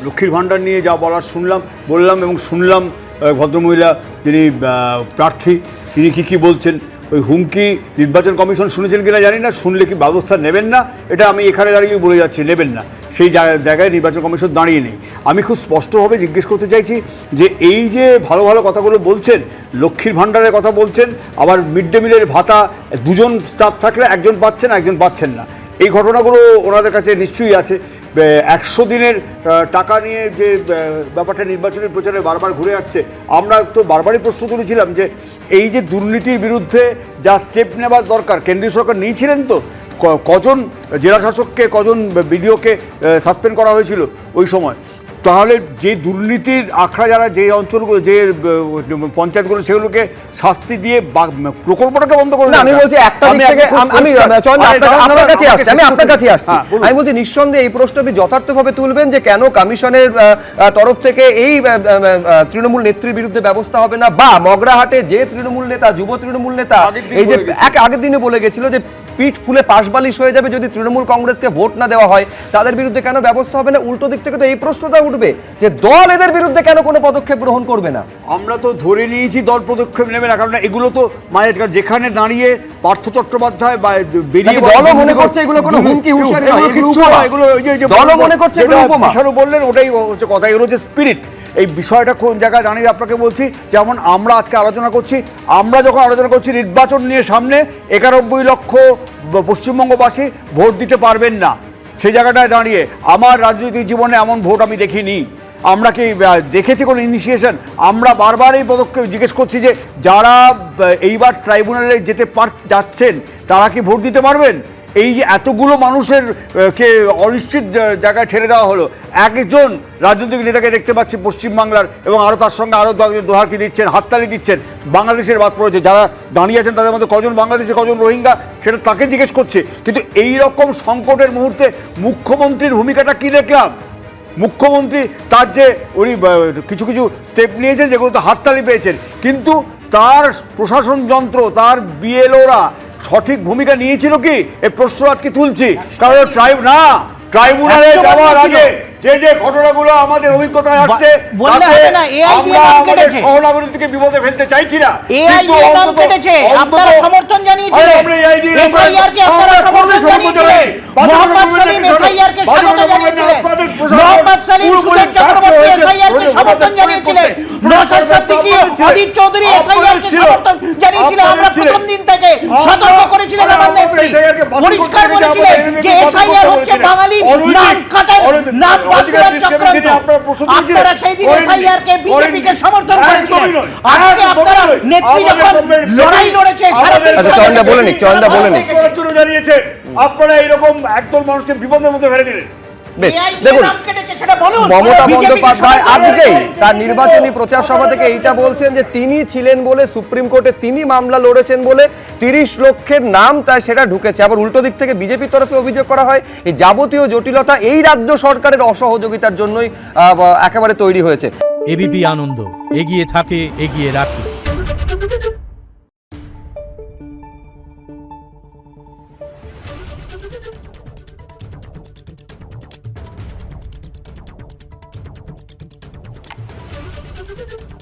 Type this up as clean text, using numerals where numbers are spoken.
লক্ষ্মীর ভাণ্ডার নিয়ে যা বলার শুনলাম ভদ্রমহিলা যিনি প্রার্থী তিনি কী বলছেন। ওই হুমকি নির্বাচন কমিশন শুনেছেন কিনা জানি না, শুনলে কি ব্যবস্থা নেবেন না এটা আমি এখানে দাঁড়িয়ে বলে যাচ্ছি, নেবেন না, সেই জায়গায় নির্বাচন কমিশন দাঁড়িয়ে নেই। আমি খুব স্পষ্টভাবে জিজ্ঞেস করতে চাইছি যে এই যে ভালো ভালো কথাগুলো বলছেন, লক্ষ্মীর ভাণ্ডারের কথা বলছেন, আবার মিড ডে মিলের ভাতা দুজন স্টাফ থাকলে একজন পাচ্ছেন না, এই ঘটনাগুলো ওনাদের কাছে নিশ্চয়ই আছে। 100 দিনের টাকা নিয়ে যে ব্যাপারটা নির্বাচনের প্রচারে বারবার ঘুরে আসছে, আমরা তো বারবারই প্রশ্ন তুলেছিলাম যে এই যে দুর্নীতির বিরুদ্ধে যা স্টেপ নেওয়ার দরকার কেন্দ্রীয় সরকার নিয়েছিলেন তো, কজন জেলা শাসককে কজন বিডিওকে সাসপেন্ড করা হয়েছিল ওই সময়। তাহলে যে দুর্নীতির আখড়া যারা যে অঞ্চলগুলো যে পঞ্চায়েতগুলো সেগুলোকে শাস্তি দিয়ে প্রকল্পটাকে বন্ধ করে আমি বলছি একটা দিক থেকে আমি আপনার কাছে আসছি। আমি বলছি নিঃসন্দেহে এই প্রশ্নটি যথার্থভাবে তুলবেন যে কেন কমিশনের তরফ থেকে এই তৃণমূল নেত্রীর বিরুদ্ধে ব্যবস্থা হবে না, বা মগরাহাটে যে তৃণমূল নেতা যুব তৃণমূল নেতা এই যে আগের দিনে বলে গেছিল যে পিঠ ফুলে পাশবালিশ হয়ে যাবে যদি তৃণমূল কংগ্রেসকে ভোট না দেওয়া হয়, তাদের বিরুদ্ধে কেন ব্যবস্থা হবে না? উল্টো দিক থেকে তো এই প্রশ্নটা উঠবে যে দল এদের বিরুদ্ধে কেন কোনো পদক্ষেপ গ্রহণ করবে না। আমরা তো ধরে নিয়েছি দল পদক্ষেপ নেবে না, কারণ এগুলো তো যেখানে দাঁড়িয়ে পার্থ চট্টোপাধ্যায় বা বেরিয়ে দলও মনে করছে এগুলো কোনো হুমকি হুঁশিয়ারি নয়, এগুলো দলও মনে করছে এগুলো উপমা। বিশালও বললেন ওটাই হচ্ছে কথা, এগুলো যে স্পিরিট। এই বিষয়টা কোন জায়গায় দাঁড়িয়ে আপনাকে বলছি, যেমন আমরা আজকে আলোচনা করছি, আমরা যখন আলোচনা করছি নির্বাচন নিয়ে সামনে 91 লক্ষ পশ্চিমবঙ্গবাসী ভোট দিতে পারবেন না, সেই জায়গাটায় দাঁড়িয়ে আমার রাজনৈতিক জীবনে এমন ভোট আমি দেখিনি। আমরা কি দেখেছি কোনো ইনিশিয়েশন? আমরা বারবার এই পদক্ষেপ জিজ্ঞেস করছি যে যারা এইবার ট্রাইব্যুনালে যাচ্ছেন তারা কি ভোট দিতে পারবেন? এই যে এতগুলো মানুষের কে অনিশ্চিত জায়গায় ঠেলে দেওয়া হলো, একজন রাজনৈতিক নেতাকে দেখতে পাচ্ছি পশ্চিমবাংলার, এবং আরও তার সঙ্গে আরও দোহারকি দিচ্ছেন, হাততালি দিচ্ছেন, বাংলাদেশের বাদ পড়েছে, যারা দাঁড়িয়ে আছেন তাদের মধ্যে কজন বাংলাদেশি কজন রোহিঙ্গা সেটা তাকে জিজ্ঞেস করছে। কিন্তু এই রকম সংকটের মুহূর্তে মুখ্যমন্ত্রীর ভূমিকাটা কী দেখলাম? মুখ্যমন্ত্রী তার যে উনি কিছু কিছু স্টেপ নিয়েছেন যেগুলোতে হাততালি পেয়েছেন, কিন্তু তার প্রশাসন যন্ত্র, তার বিএলওরা সঠিক ভূমিকা নিয়েছিল কি এই প্রশ্ন আজকে তুলছি। কারণ ট্রাইব্যুনালে যাওয়ার আগে যে যে ঘটনাগুলো আমাদের অভিজ্ঞতায় আসছে, সহনাগরিককে বিপদে ফেলতে চাইছি না, সমর্থন জানিয়েছিলেন, আমরা প্রথম দিন থেকে সতর্ক করেছিলেন, আমাদের পরিষ্কার বলেছিলেন যে এসআইআর হচ্ছে বাঙালি নাম কাটার নাম বাঁচানোর চক্রান্ত। আপনারা সেই দিন এসআইআর কে বিজেপিকে সমর্থন করেছিলেন, আজকে আপনারা নেত্রী যখন লড়াই লড়েছে জানিয়েছে আপনারা এইরকম একদল মানুষকে বিপদের মধ্যে ফেলে দিলেন। দেখুন, মমতা বন্দ্যোপাধ্যায় আজকেই তার নির্বাচনী প্রচার সভা থেকে এইটা বলছেন যে তিনি ছিলেন বলে সুপ্রিম কোর্টে তিনি মামলা লড়েছেন বলে 30 লক্ষের নাম তাই সেটা ঢুকেছে। আবার উল্টো দিক থেকে বিজেপির তরফে অভিযোগ করা হয় এই যাবতীয় জটিলতা এই রাজ্য সরকারের অসহযোগিতার জন্যই একেবারে তৈরি হয়েছে। এবিপি আনন্দ, এগিয়ে থাকে, এগিয়ে রাখে। Thank you.